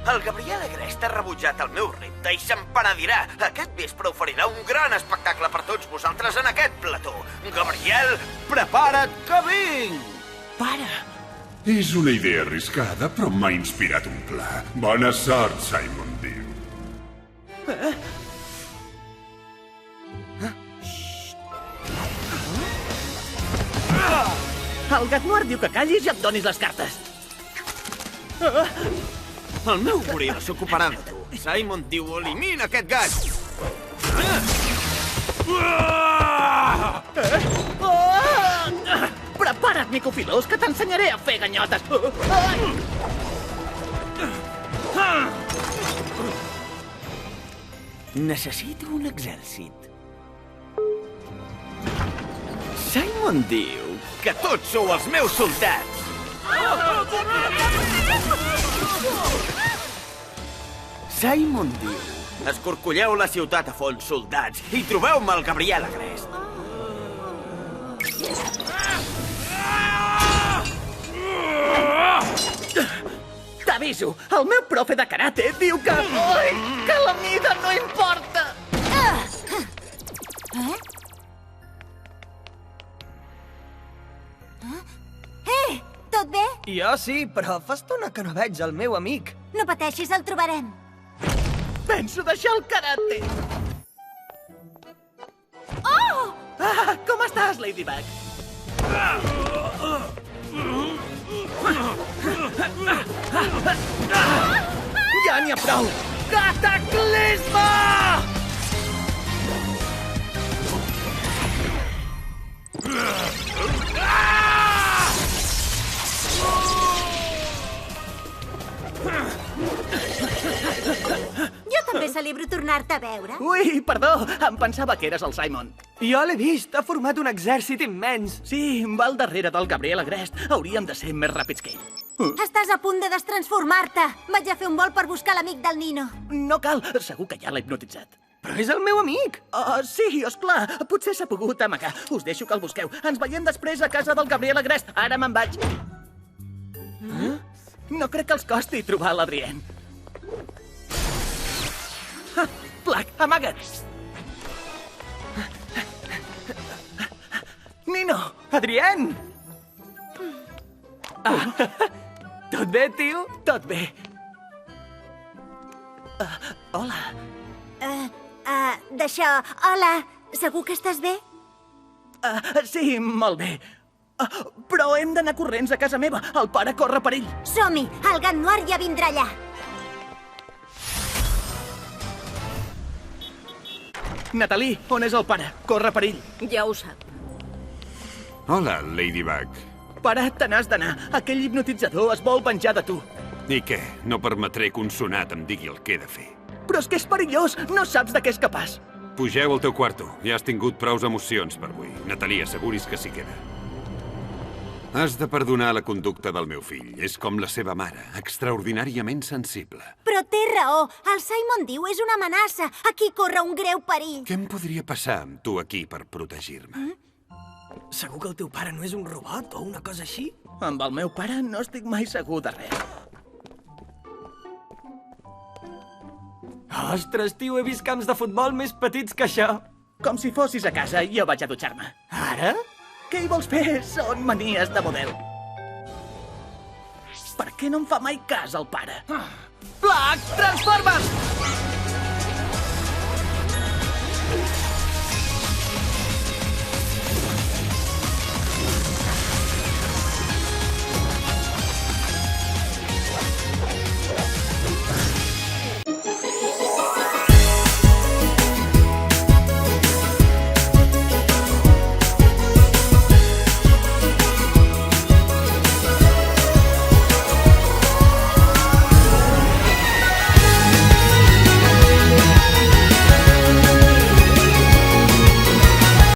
El Gabriel Agrest ha rebutjat el meu repte i se'n penedirà. Aquest vespre oferirà un gran espectacle per tots vosaltres en aquest plató. Gabriel, prepara't que vinc! Para! És una idea arriscada, però m'ha inspirat un pla. Bona sort, Simon Dew. El gat noir diu que callis i em donis les cartes. El meu goril s'ocuparà de tu. Simon diu, elimina aquest gat! Prepara't, micofilós, que t'ensenyaré a fer ganyotes. Necessito un exèrcit. Simon diu que tots sou els meus soldats. Simon diu, escorcolleu la ciutat a fons, soldats, i trobeu-me el Gabriel Agrest. T'aviso, el meu profe de karate diu que... Ui, que la mida no importa! Tot bé? Jo sí, però fa estona que no veig el meu amic. No pateixis, el trobarem. Penso deixar el karate. Oh! Com estàs, Ladybug? Ja n'hi ha prou! Cataclisme! Jo també celebro tornar-te a veure. Ui, perdó, em pensava que eres el Simon. Jo l'he vist, ha format un exèrcit immens. Sí, va al darrere del Gabriel Agrest. Hauríem de ser més ràpids que ell. Estàs a punt de destransformar-te. Vaig a fer un vol per buscar l'amic del Nino. No cal, segur que ja l'ha hipnotitzat. Però és el meu amic. Sí, esclar, potser s'ha pogut amagar. Us deixo que el busqueu. Ens veiem després a casa del Gabriel Agrest. Ara me'n vaig. No crec que els costi trobar l'Adrien. Plac, amaga't! Nino! Adrien! Tot bé, tio? Tot bé. Hola. D'això, hola, segur que estàs bé? Sí, molt bé. Però hem d'anar corrents a casa meva. El pare corre per ell. Som-hi, el gat noir ja vindrà allà. Natalie, on és el pare? Corre per ell. Ja ho sap. Hola, Ladybug. Pare, te n'has d'anar. Aquell hipnotitzador es vol venjar de tu. I què? No permetré que un sonat em digui el que he de fer. Però és que és perillós. No saps de què és capaç. Pugeu al teu quarto. Ja has tingut prous emocions per avui. Natalie, asseguris que s'hi queda. Has de perdonar la conducta del meu fill. És com la seva mare, extraordinàriament sensible. Però té raó, el Simon diu és una amenaça. Aquí corre un greu perill. Què em podria passar amb tu aquí per protegir-me? Segur que el teu pare no és un robot o una cosa així? Amb el meu pare no estic mai segur de res. Ostres, tio, he vist camps de futbol més petits que això. Com si fossis a casa i jo vaig a dutxar-me. Ara? Què hi vols fer? Són manies de model. Per què no em fa mai cas el pare? Plac, transforma't!